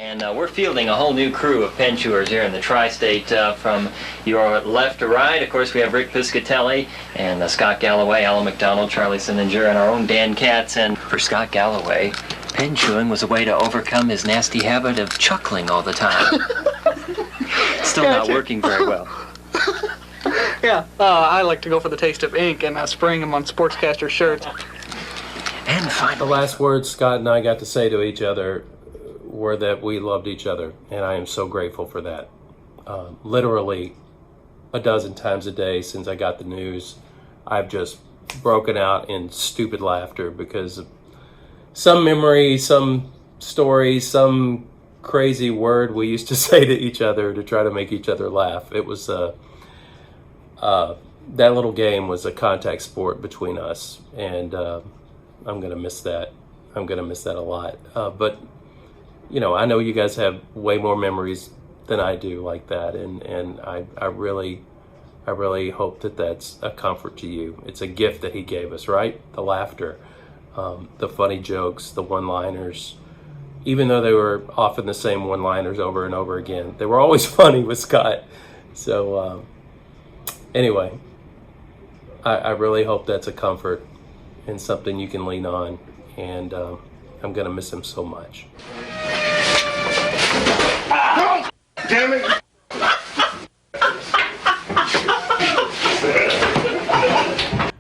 And we're fielding a whole new crew of pen chewers here in the tri-state. From your left to right, of course, we have Rick Piscatelli and Scott Galloway, Alan McDonald, Charlie Sininger, and our own Dan Katz. And for Scott Galloway, pen chewing was a way to overcome his nasty habit of chuckling all the time. Still not working very well. Yeah, I like to go for the taste of ink and spraying them on sportscaster shirts. And finally, the last words Scott and I got to say to each other were that we loved each other, and I am so grateful for that. Literally a dozen times a day since I got the news, I've just broken out in stupid laughter because of some memory, some story, some crazy word we used to say to each other to try to make each other laugh. It was that little game was a contact sport between us, and I'm gonna miss that. I'm gonna miss that a lot. But you know, I know you guys have way more memories than I do like that, and I really hope that that's a comfort to you. It's a gift that he gave us, right? The laughter, the funny jokes, the one-liners. Even though they were often the same one-liners over and over again, they were always funny with Scott. So anyway, I really hope that's a comfort and something you can lean on, and I'm gonna miss him so much. Damn it!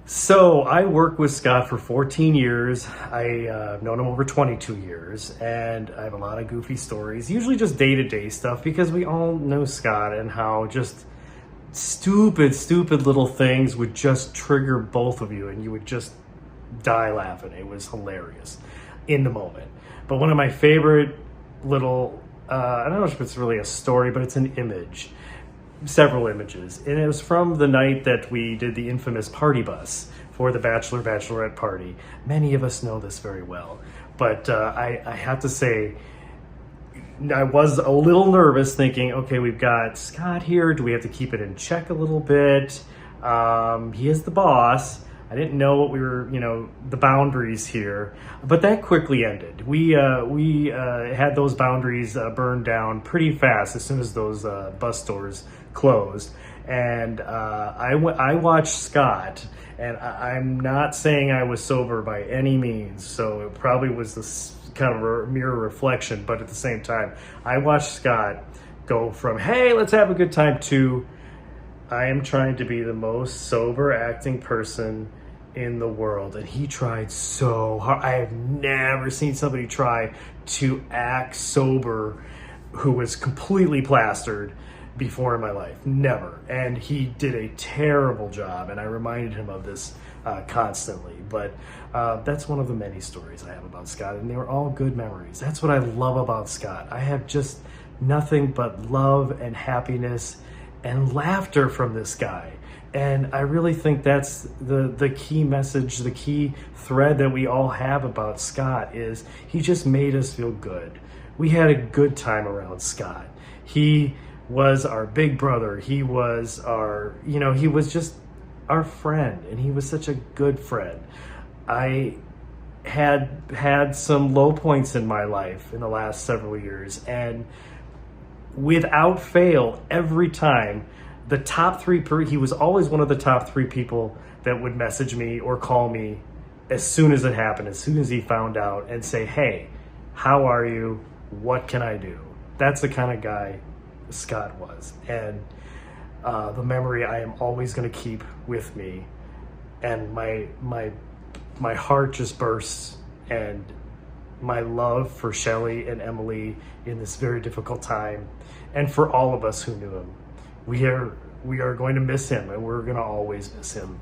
So I worked with Scott for 14 years. I've known him over 22 years, and I have a lot of goofy stories, usually just day-to-day stuff, because we all know Scott and how just stupid little things would just trigger both of you, and you would just die laughing. It was hilarious in the moment. But one of my favorite little, I don't know if it's really a story, but it's an image, several images. And it was from the night that we did the infamous party bus for the Bachelorette party. Many of us know this very well. But I have to say, I was a little nervous thinking, okay, we've got Scott here. Do we have to keep it in check a little bit? He is the boss. I didn't know what we were, the boundaries here, but that quickly ended. We had those boundaries burned down pretty fast as soon as those bus doors closed. And I watched Scott, and I'm not saying I was sober by any means, so it probably was this kind of a mirror reflection, but at the same time, I watched Scott go from, hey, let's have a good time, to I am trying to be the most sober acting person in the world. And he tried so hard. I have never seen somebody try to act sober who was completely plastered before in my life. Never. And he did a terrible job, and I reminded him of this constantly. But that's one of the many stories I have about Scott, and they were all good memories. That's what I love about Scott. I have just nothing but love and happiness and laughter from this guy. And I really think that's the key message, the key thread that we all have about Scott, is he just made us feel good. We had a good time around Scott. He was our big brother. He was our, he was just our friend, and he was such a good friend. I had some low points in my life in the last several years, and without fail, every time, the top three, he was always one of the top three people that would message me or call me as soon as it happened, as soon as he found out, and say, hey, how are you? What can I do? That's the kind of guy Scott was. And the memory I am always going to keep with me. And my heart just bursts, and my love for Shelley and Emily in this very difficult time, and for all of us who knew him. We are going to miss him, and we're going to always miss him.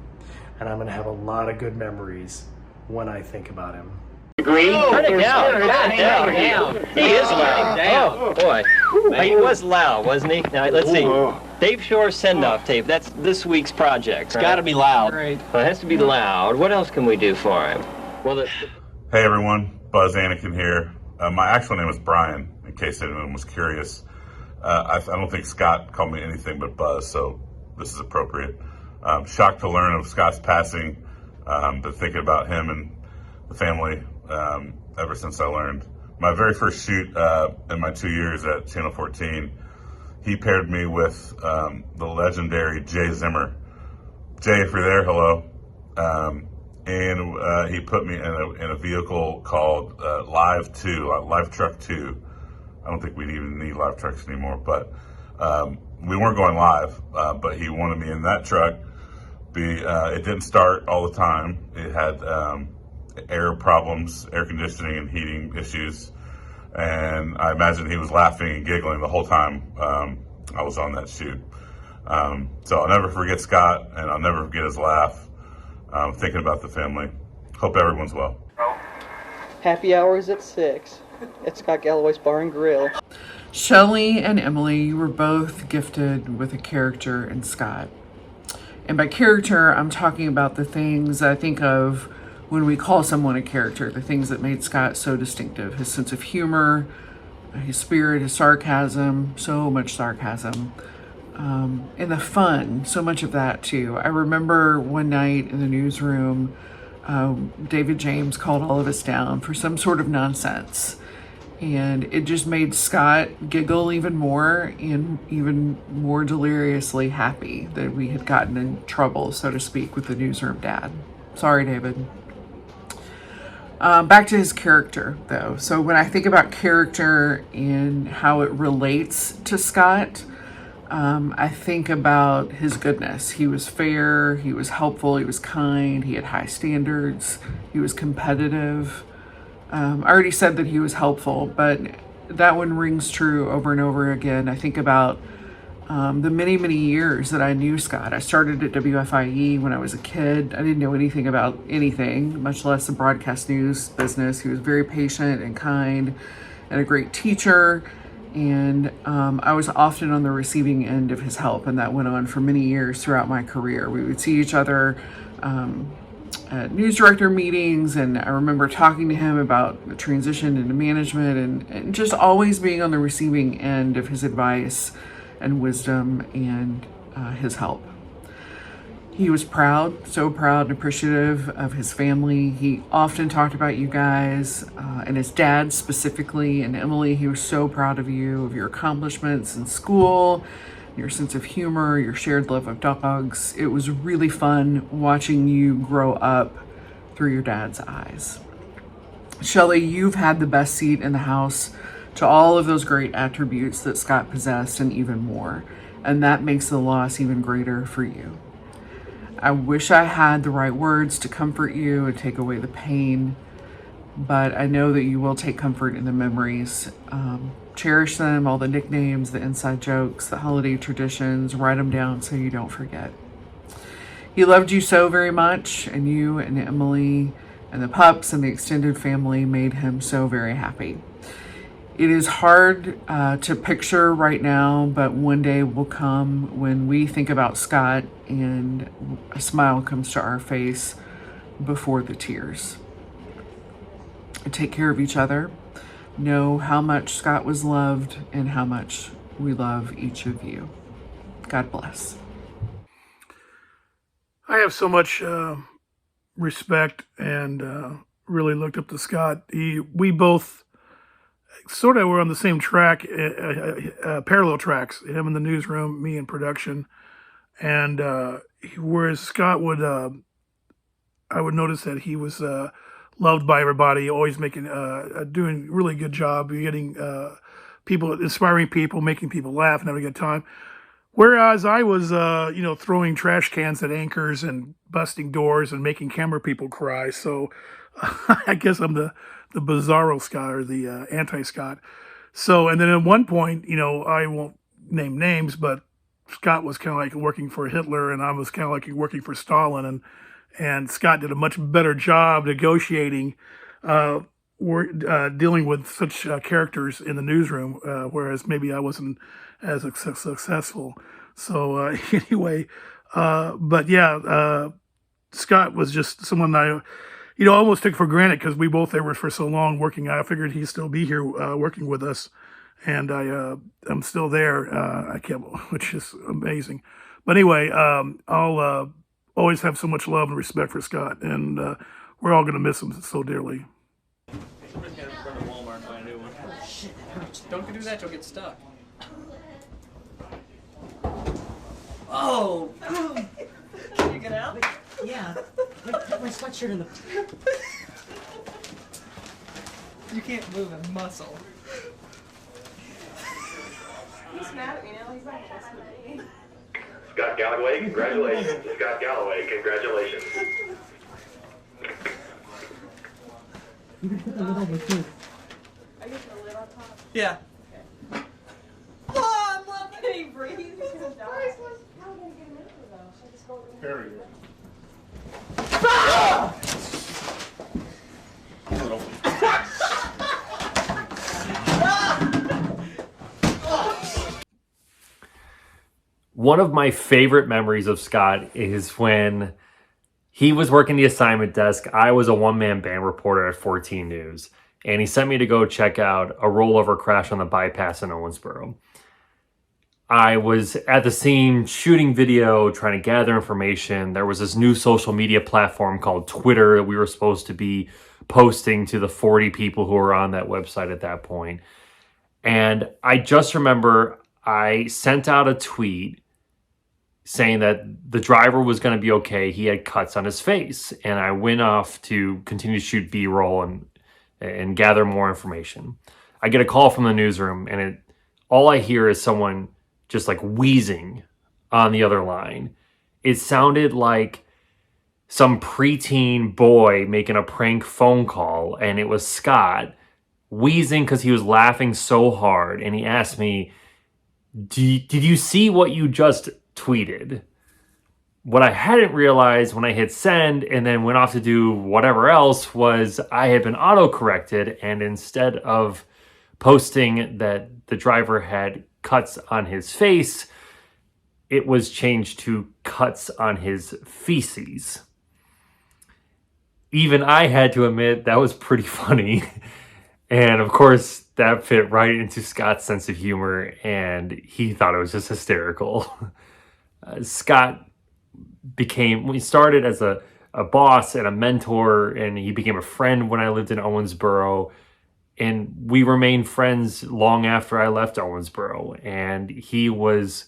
And I'm going to have a lot of good memories when I think about him. Green, turn it down. Turn it down. He is loud. Oh, boy. He was loud, wasn't he? Now, let's see. Dave Shore's send-off tape. That's this week's project. It's got to be loud. Right. Well, it has to be loud. What else can we do for him? Well, Hey, everyone. Buzz Anakin here. My actual name is Brian, in case anyone was curious. I don't think Scott called me anything but Buzz, so this is appropriate. Shocked to learn of Scott's passing. Been thinking about him and the family ever since I learned. my very first shoot in my 2 years at Channel 14, he paired me with the legendary Jay Zimmer. Jay, if you're there, hello. And he put me in a vehicle called Live Truck 2. I don't think we even need live trucks anymore, but we weren't going live, but he wanted me in that truck. It didn't start all the time. It had air problems, air conditioning and heating issues. And I imagine he was laughing and giggling the whole time I was on that shoot. So I'll never forget Scott, and I'll never forget his laugh. Thinking about the family. Hope everyone's well. Happy hours at 6 at Scott Galloway's Bar and Grill. Shelley and Emily, you were both gifted with a character in Scott. And by character, I'm talking about the things I think of when we call someone a character, the things that made Scott so distinctive. His sense of humor, his spirit, his sarcasm, so much sarcasm. And the fun, so much of that too. I remember one night in the newsroom, David James called all of us down for some sort of nonsense. And it just made Scott giggle even more and even more deliriously happy that we had gotten in trouble, so to speak, with the newsroom dad. Sorry, David. Back to his character, though. So when I think about character and how it relates to Scott, I think about his goodness. He was fair, he was helpful, he was kind, he had high standards, he was competitive. I already said that he was helpful, but that one rings true over and over again. I think about the many, many years that I knew Scott. I started at WFIE when I was a kid. I didn't know anything about anything, much less the broadcast news business. He was very patient and kind and a great teacher. And I was often on the receiving end of his help, and that went on for many years throughout my career. We would see each other at news director meetings, and I remember talking to him about the transition into management and just always being on the receiving end of his advice and wisdom and his help. He was proud, so proud and appreciative of his family. He often talked about you guys and his dad specifically, and Emily. He was so proud of you, of your accomplishments in school, your sense of humor, your shared love of dogs. It was really fun watching you grow up through your dad's eyes. Shelley, you've had the best seat in the house to all of those great attributes that Scott possessed and even more, and that makes the loss even greater for you. I wish I had the right words to comfort you and take away the pain, but I know that you will take comfort in the memories. Cherish them, all the nicknames, the inside jokes, the holiday traditions, write them down so you don't forget. He loved you so very much, and you and Emily and the pups and the extended family made him so very happy. It is hard to picture right now, but one day will come when we think about Scott and a smile comes to our face before the tears. Take care of each other. Know how much Scott was loved and how much we love each of you. God bless. I have so much respect and really looked up to Scott. We both sort of were on the same track, parallel tracks, him in the newsroom, me in production. And whereas Scott would, I would notice that he was loved by everybody, always making, doing a really good job, getting people, inspiring people, making people laugh and having a good time. Whereas I was, throwing trash cans at anchors and busting doors and making camera people cry. So I guess I'm the bizarro Scott or the anti-Scott. So, and then at one point, I won't name names, but Scott was kind of like working for Hitler and I was kind of like working for Stalin. And Scott did a much better job negotiating, dealing with such characters in the newsroom, whereas maybe I wasn't as successful. So anyway, but yeah, Scott was just someone I almost took for granted because we both there were for so long working. I figured he'd still be here working with us, and I'm still there. I can't, which is amazing. But anyway, I'll always have so much love and respect for Scott, and we're all going to miss him so dearly. Walmart new one. Oh, shit, that hurts. Don't do that, you'll get stuck. Oh! Can you get out? Yeah. Put my sweatshirt in the... You can't move a muscle. He's mad at me now. He's not listening to me. Scott Galloway, congratulations. Scott Galloway, congratulations. You can put the lid over too. Are you putting the lid on top? Yeah. Okay. Oh, I'm loving it. He breathes. He's gonna die. How are we gonna get him in here though? Should I just hold it in? Very good. One of my favorite memories of Scott is when he was working the assignment desk. I was a one-man band reporter at 14 News, and he sent me to go check out a rollover crash on the bypass in Owensboro. I was at the scene shooting video, trying to gather information. There was this new social media platform called Twitter that we were supposed to be posting to the 40 people who were on that website at that point. And I just remember I sent out a tweet saying that the driver was going to be okay. He had cuts on his face. And I went off to continue to shoot B-roll and gather more information. I get a call from the newsroom, and all I hear is someone just like wheezing on the other line. It sounded like some preteen boy making a prank phone call, and it was Scott wheezing because he was laughing so hard. And he asked me, did you see what you just tweeted? What I hadn't realized when I hit send and then went off to do whatever else was I had been auto-corrected, and instead of posting that the driver had cuts on his face, it was changed to cuts on his feces. Even I had to admit that was pretty funny. And of course, that fit right into Scott's sense of humor, and he thought it was just hysterical. Scott we started as a boss and a mentor, and he became a friend when I lived in Owensboro. And we remained friends long after I left Owensboro. And he was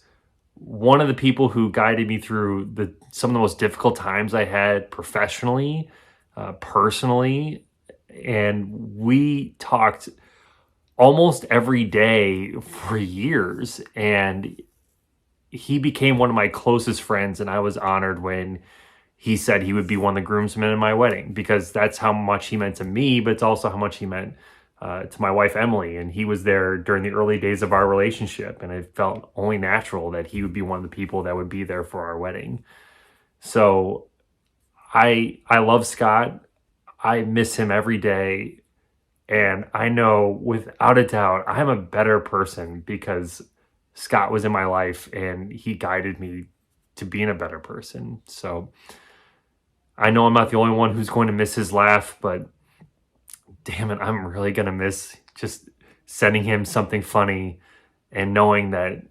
one of the people who guided me through some of the most difficult times I had professionally, personally. And we talked almost every day for years. And he became one of my closest friends. And I was honored when he said he would be one of the groomsmen in my wedding, because that's how much he meant to me, but it's also how much he meant to my wife, Emily. And he was there during the early days of our relationship. And it felt only natural that he would be one of the people that would be there for our wedding. So I love Scott. I miss him every day. And I know without a doubt, I'm a better person because Scott was in my life and he guided me to being a better person. So I know I'm not the only one who's going to miss his laugh, but damn it, I'm really going to miss just sending him something funny and knowing that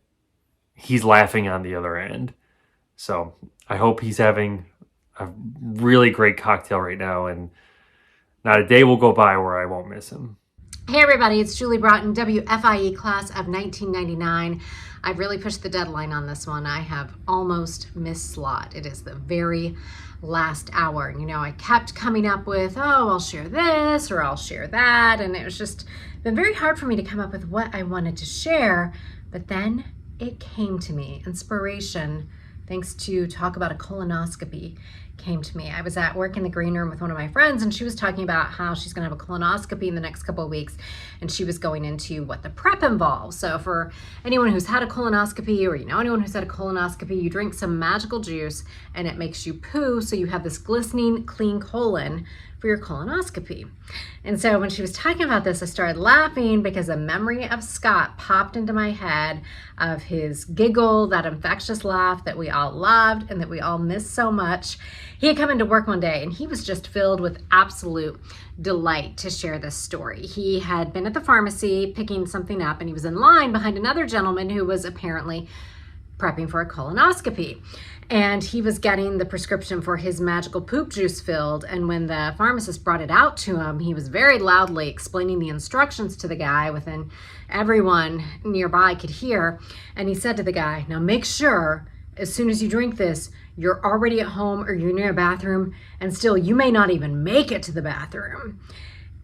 he's laughing on the other end. So I hope he's having a really great cocktail right now, and not a day will go by where I won't miss him. Hey everybody, it's Julie Broughton, WFIE class of 1999. I've really pushed the deadline on this one. I have almost missed slot. It is the very last hour. You know, I kept coming up with, oh, I'll share this or I'll share that. And it was just been very hard for me to come up with what I wanted to share. But then it came to me. Inspiration, thanks to talk about a colonoscopy, came to me. I was at work in the green room with one of my friends, and she was talking about how she's going to have a colonoscopy in the next couple of weeks, and she was going into what the prep involves. So for anyone who's had a colonoscopy, or you know anyone who's had a colonoscopy, you drink some magical juice and it makes you poo, so you have this glistening clean colon for your colonoscopy. And so when she was talking about this, I started laughing because a memory of Scott popped into my head, of his giggle, that infectious laugh that we all loved and that we all missed so much. He had come into work one day and he was just filled with absolute delight to share this story. He had been at the pharmacy picking something up, and he was in line behind another gentleman who was apparently prepping for a colonoscopy. And he was getting the prescription for his magical poop juice filled. And when the pharmacist brought it out to him, he was very loudly explaining the instructions to the guy within everyone nearby could hear. And he said to the guy, now make sure as soon as you drink this, you're already at home or you're near a bathroom, and still you may not even make it to the bathroom.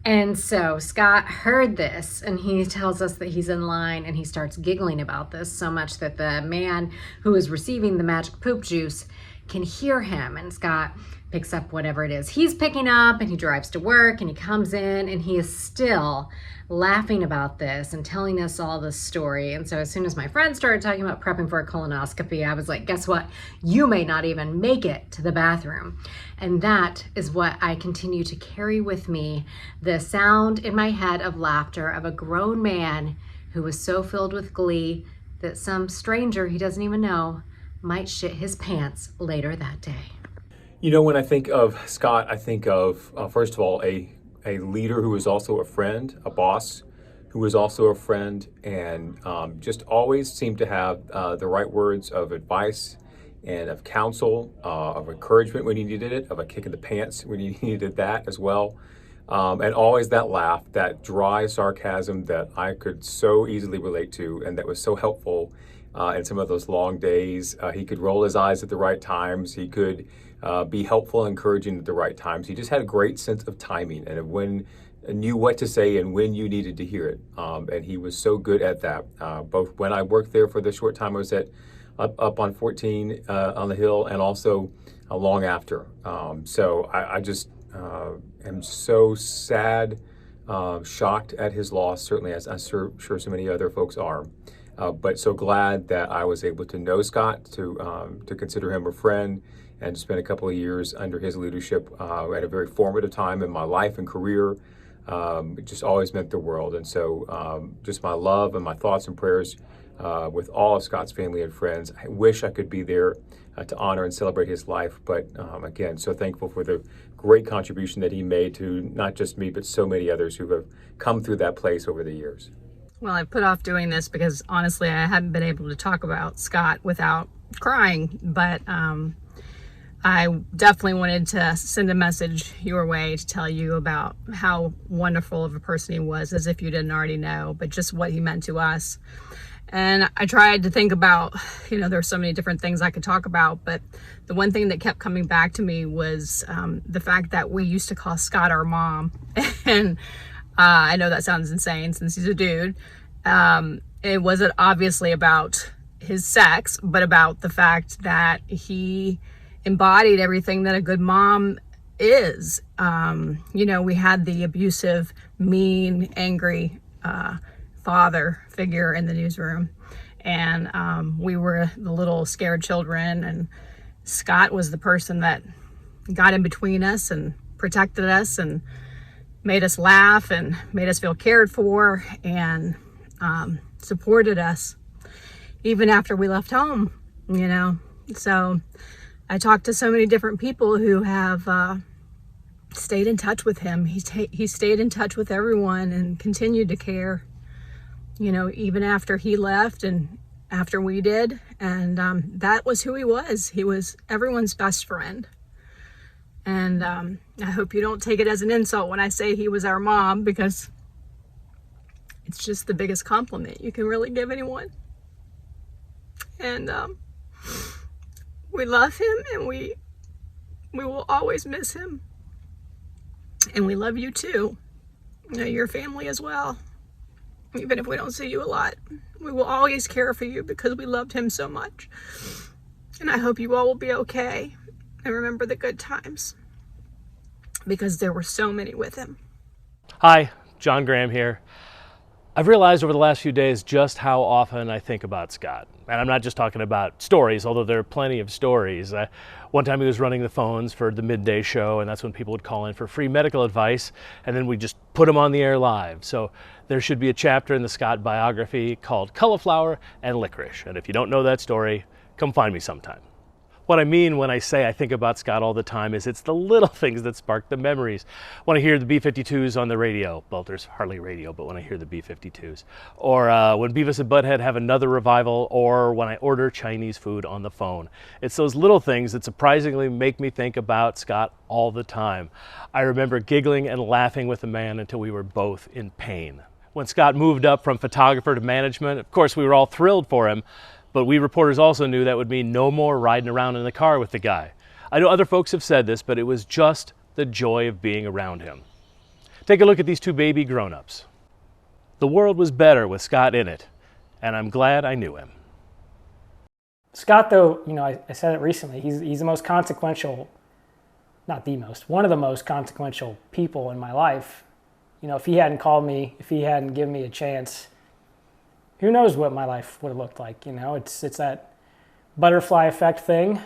And so Scott heard this, and he tells us that he's in line, and he starts giggling about this so much that the man who is receiving the magic poop juice can hear him. And Scott picks up whatever it is he's picking up, and he drives to work, and he comes in, and he is still laughing about this and telling us all this story. And so as soon as my friend started talking about prepping for a colonoscopy, I was like, guess what? You may not even make it to the bathroom. And that is what I continue to carry with me, the sound in my head of laughter of a grown man who was so filled with glee that some stranger he doesn't even know might shit his pants later that day. You know, when I think of Scott, I think of, first of all, a leader who is also a friend, a boss who is also a friend, and just always seemed to have the right words of advice and of counsel, of encouragement when he needed it, of a kick in the pants when he needed that as well. And always that laugh, that dry sarcasm that I could so easily relate to and that was so helpful in some of those long days. He could roll his eyes at the right times. He could be helpful and encouraging at the right times. He just had a great sense of timing and of when knew what to say and when you needed to hear it. And he was so good at that, both when I worked there for the short time I was at up on 14 on the Hill and also long after. So I just am so sad, shocked at his loss, certainly as I'm sure so many other folks are. But so glad that I was able to know Scott, to consider him a friend, and to spend a couple of years under his leadership at a very formative time in my life and career. It just always meant the world. And so just my love and my thoughts and prayers with all of Scott's family and friends. I wish I could be there to honor and celebrate his life. But again, so thankful for the great contribution that he made to not just me, but so many others who have come through that place over the years. Well, I put off doing this because honestly, I hadn't been able to talk about Scott without crying, but I definitely wanted to send a message your way to tell you about how wonderful of a person he was, as if you didn't already know, but just what he meant to us. And I tried to think about, there's so many different things I could talk about, but the one thing that kept coming back to me was the fact that we used to call Scott our mom. And I know that sounds insane since he's a dude. It wasn't obviously about his sex, but about the fact that he embodied everything that a good mom is. We had the abusive, mean, angry father figure in the newsroom, and we were the little scared children, and Scott was the person that got in between us and protected us and made us laugh and made us feel cared for and supported us even after we left home, So I talked to so many different people who have stayed in touch with him. He stayed in touch with everyone and continued to care, even after he left and after we did. And that was who he was. He was everyone's best friend. And I hope you don't take it as an insult when I say he was our mom, because it's just the biggest compliment you can really give anyone. And we love him, and we will always miss him. And we love you too. Your family as well. Even if we don't see you a lot, we will always care for you because we loved him so much. And I hope you all will be okay and remember the good times, because there were so many with him. Hi, John Graham here. I've realized over the last few days just how often I think about Scott. And I'm not just talking about stories, although there are plenty of stories. One time he was running the phones for the midday show, and that's when people would call in for free medical advice, and then we just put them on the air live. So there should be a chapter in the Scott biography called Cauliflower and Licorice. And if you don't know that story, come find me sometime. What I mean when I say I think about Scott all the time is it's the little things that spark the memories. When I hear the B-52s on the radio, well, there's hardly radio, but when I hear the B-52s, or when Beavis and Butthead have another revival, or when I order Chinese food on the phone. It's those little things that surprisingly make me think about Scott all the time. I remember giggling and laughing with the man until we were both in pain. When Scott moved up from photographer to management, of course we were all thrilled for him, but we reporters also knew that would mean no more riding around in the car with the guy. I know other folks have said this, but it was just the joy of being around him. Take a look at these two baby grown-ups. The world was better with Scott in it, and I'm glad I knew him. Scott, though, you know, I said it recently, he's the most consequential, not the most, one of the most consequential people in my life. You know, if he hadn't called me, if he hadn't given me a chance, who knows what my life would have looked like. You know, it's that butterfly effect thing.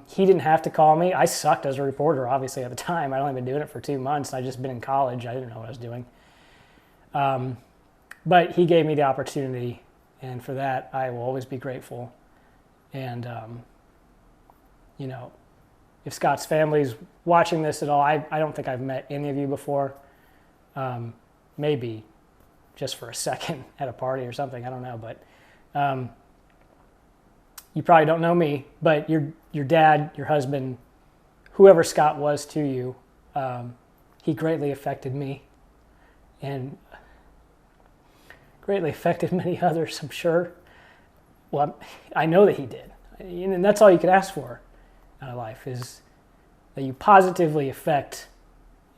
He didn't have to call me. I sucked as a reporter, obviously, at the time. I'd only been doing it for 2 months. I'd just been in college. I didn't know what I was doing. But he gave me the opportunity, and for that, I will always be grateful. And, you know, if Scott's family's watching this at all, I don't think I've met any of you before. Maybe just for a second at a party or something, I don't know, but you probably don't know me, but your dad, your husband, whoever Scott was to you, he greatly affected me and greatly affected many others, I'm sure. Well, I know that he did, and that's all you could ask for out of life, is that you positively affect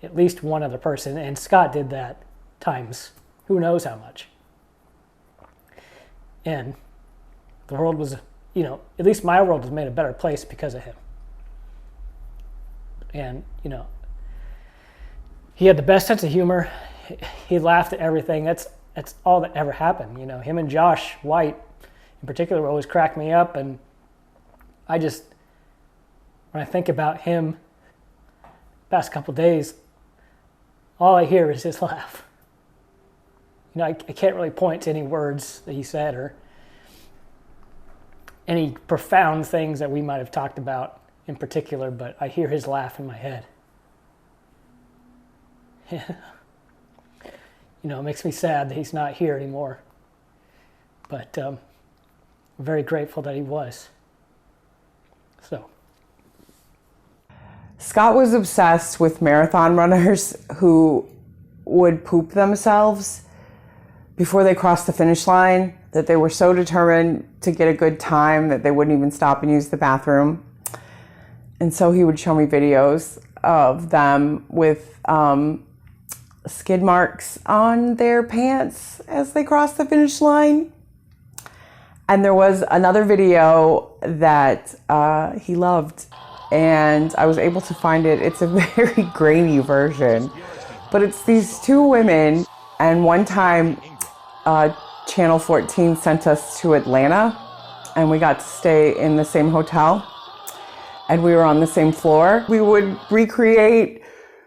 at least one other person, and Scott did that times who knows how much. And the world was, you know, at least my world was made a better place because of him. And, you know, he had the best sense of humor. He laughed at everything. That's all that ever happened. You know, him and Josh White in particular always cracked me up, and I just, when I think about him past couple days, all I hear is his laugh. You know, I can't really point to any words that he said or any profound things that we might have talked about in particular, but I hear his laugh in my head. You know, it makes me sad that he's not here anymore. But I'm very grateful that he was. So. Scott was obsessed with marathon runners who would poop themselves before they crossed the finish line, that they were so determined to get a good time that they wouldn't even stop and use the bathroom. And so he would show me videos of them with skid marks on their pants as they crossed the finish line. And there was another video that he loved, and I was able to find it. It's a very grainy version, but it's these two women, and one time Channel 14 sent us to Atlanta, and we got to stay in the same hotel, and we were on the same floor. We would recreate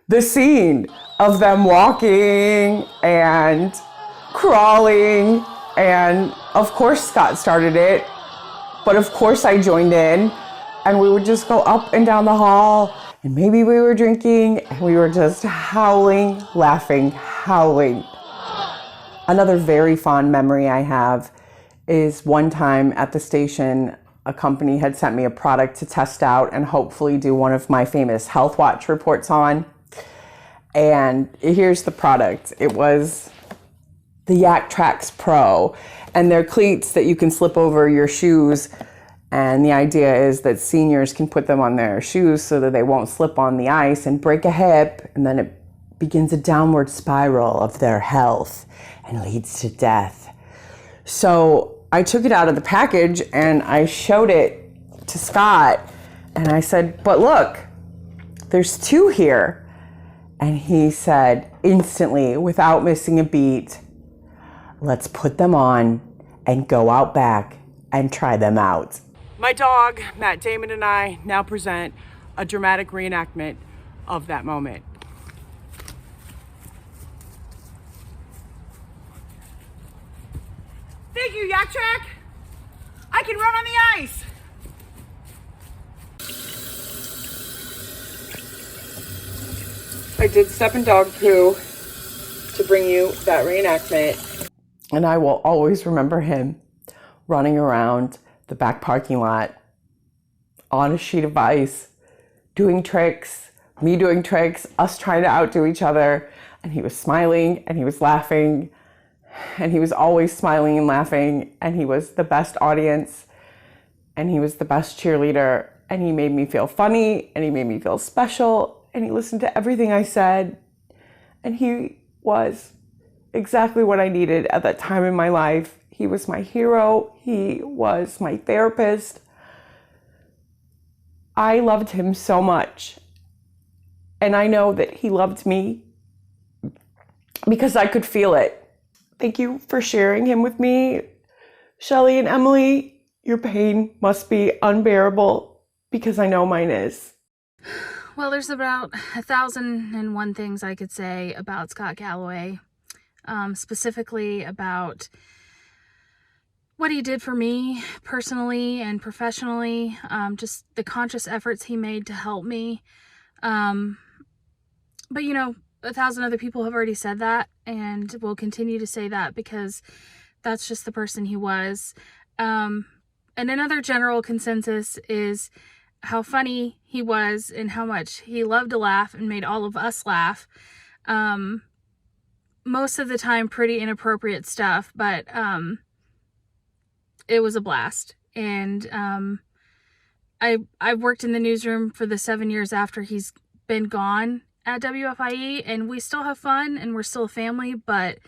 the scene of them walking and crawling, and of course Scott started it, but of course I joined in, and we would just go up and down the hall, and maybe we were drinking, and we were just howling, laughing, howling. Another very fond memory I have is one time at the station, a company had sent me a product to test out and hopefully do one of my famous Health Watch reports on. And here's the product. It was the Yak Trax Pro, and they're cleats that you can slip over your shoes. And the idea is that seniors can put them on their shoes so that they won't slip on the ice and break a hip, and then it begins a downward spiral of their health and leads to death. So I took it out of the package and I showed it to Scott, and I said, but look, there's two here. And he said instantly, without missing a beat, let's put them on and go out back and try them out. My dog, Matt Damon, and I now present a dramatic reenactment of that moment. Thank you, Yak Track. I can run on the ice. I did step in dog poo to bring you that reenactment. And I will always remember him running around the back parking lot on a sheet of ice, doing tricks, me doing tricks, us trying to outdo each other. And he was smiling and he was laughing, and he was always smiling and laughing, and he was the best audience, and he was the best cheerleader, and he made me feel funny, and he made me feel special, and he listened to everything I said, and he was exactly what I needed at that time in my life. He was my hero. He was my therapist. I loved him so much, and I know that he loved me because I could feel it. Thank you for sharing him with me, Shelley and Emily. Your pain must be unbearable because I know mine is. Well, there's about 1,001 things I could say about Scott Galloway, specifically about what he did for me personally and professionally, just the conscious efforts he made to help me. But you know, 1,000 other people have already said that and will continue to say that because that's just the person he was. And another general consensus is how funny he was and how much he loved to laugh and made all of us laugh. Most of the time pretty inappropriate stuff, but it was a blast. And I've worked in the newsroom for the 7 years after he's been gone at WFIE, and we still have fun and we're still a family, but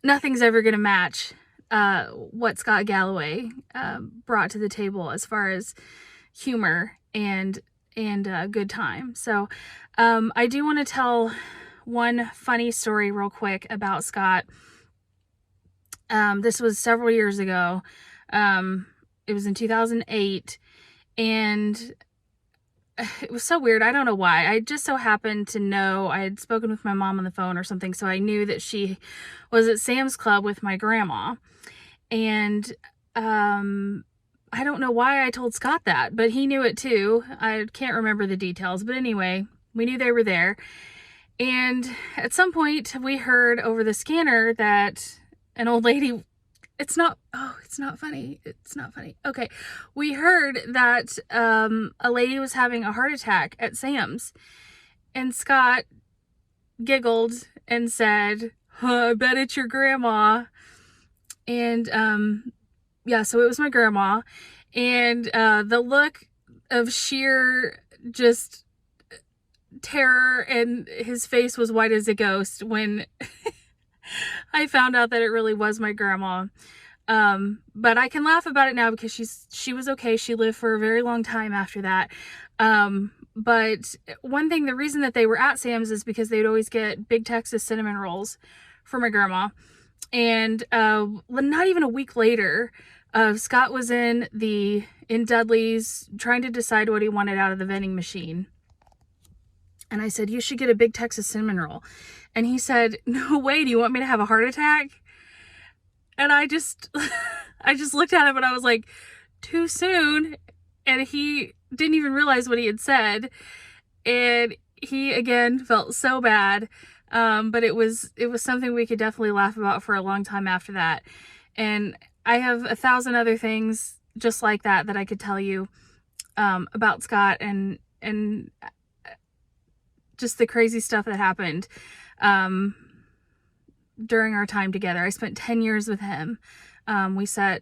nothing's ever going to match what Scott Galloway brought to the table as far as humor and a good time. So I do want to tell one funny story real quick about Scott. This was several years ago. It was in 2008, and it was so weird. I don't know why. I just so happened to know, I had spoken with my mom on the phone or something, so I knew that she was at Sam's Club with my grandma. And I don't know why I told Scott that, but he knew it too. I can't remember the details, but anyway, we knew they were there. And at some point we heard over the scanner that an old lady, it's not funny. Okay. We heard that a lady was having a heart attack at Sam's, and Scott giggled and said, I bet it's your grandma. And yeah, so it was my grandma. And the look of sheer just terror, and his face was white as a ghost when I found out that it really was my grandma. But I can laugh about it now because she was okay. She lived for a very long time after that. But one thing, the reason that they were at Sam's is because they'd always get big Texas cinnamon rolls for my grandma. And not even a week later, Scott was in Dudley's trying to decide what he wanted out of the vending machine. And I said, you should get a big Texas cinnamon roll. And he said, no way, do you want me to have a heart attack? And I just looked at him and I was like, too soon. And he didn't even realize what he had said. And he, again, felt so bad. But it was something we could definitely laugh about for a long time after that. And I have 1,000 other things just like that I could tell you about Scott and just the crazy stuff that happened during our time together. I spent 10 years with him. We sat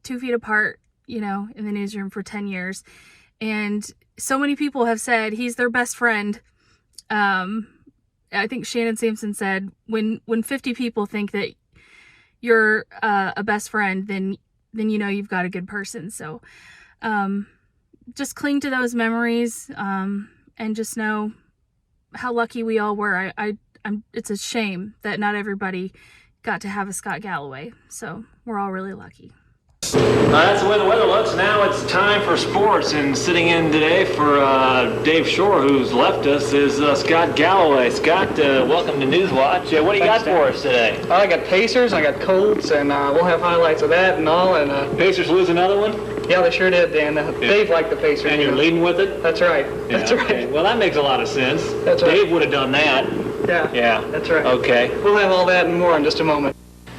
2 feet apart, in the newsroom for 10 years. And so many people have said he's their best friend. I think Shannon Sampson said, when 50 people think that you're a best friend, then you've got a good person. So just cling to those memories and just know how lucky we all were. It's a shame that not everybody got to have a Scott Galloway. So we're all really lucky. That's the way the weather looks. Now it's time for sports, and sitting in today for Dave Shore, who's left us, is Scott Galloway. Scott, welcome to Newswatch. What do you got for us today? I got Pacers, I got Colts, and we'll have highlights of that and all. And Pacers lose another one? Yeah, they sure did, Dan. Dave liked the Pacers. And you're leading with it? That's right. Yeah, That's right. okay. Well, that makes a lot of sense. That's right. Dave would have done that. Yeah. Yeah. That's right. Okay. We'll have all that and more in just a moment.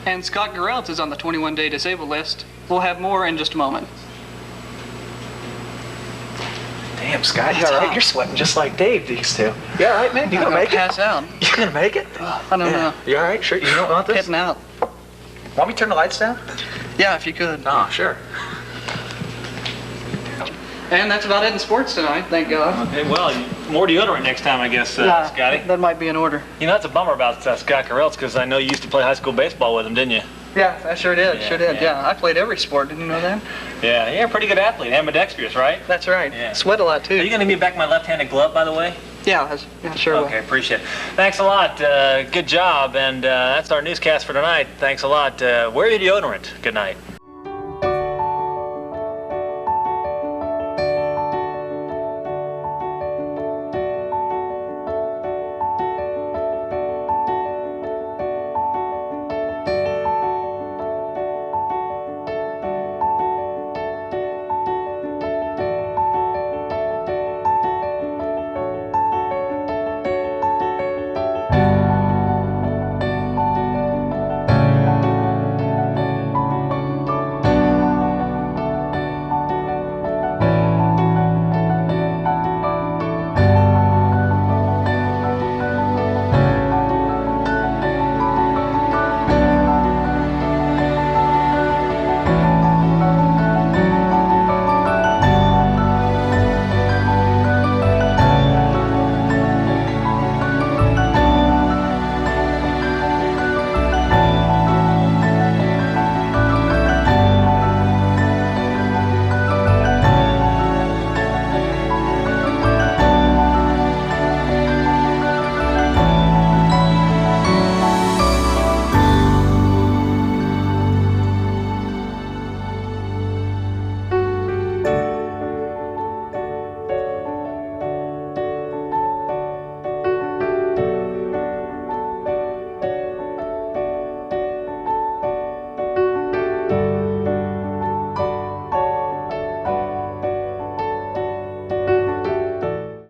And Scott Galloway is on the 21-day disabled list. We'll have more in just a moment. Damn, Scott, you all right? You're sweating just like Dave used to. You all right, man? You I'm gonna make it? pass out. You gonna make it? I don't know. You all right? Sure. You don't want this? Heading out. Want me to turn the lights down? Yeah, if you could. No, sure. And that's about it in sports tonight, thank God. Okay, well, more deodorant next time, I guess, Scotty. That might be in order. You know, that's a bummer about Scott Galloway, because I know you used to play high school baseball with him, didn't you? Yeah, I sure did. Yeah, Sure did. yeah. Yeah, I played every sport. Didn't you know that? Yeah, you're a pretty good athlete, ambidextrous, right? That's right. Yeah. Sweat a lot too. Are you going to be back my left-handed glove, by the way? Yeah, sure will. Okay, appreciate it. Thanks a lot. Good job. And that's our newscast for tonight. Thanks a lot. Wear your deodorant. Good night.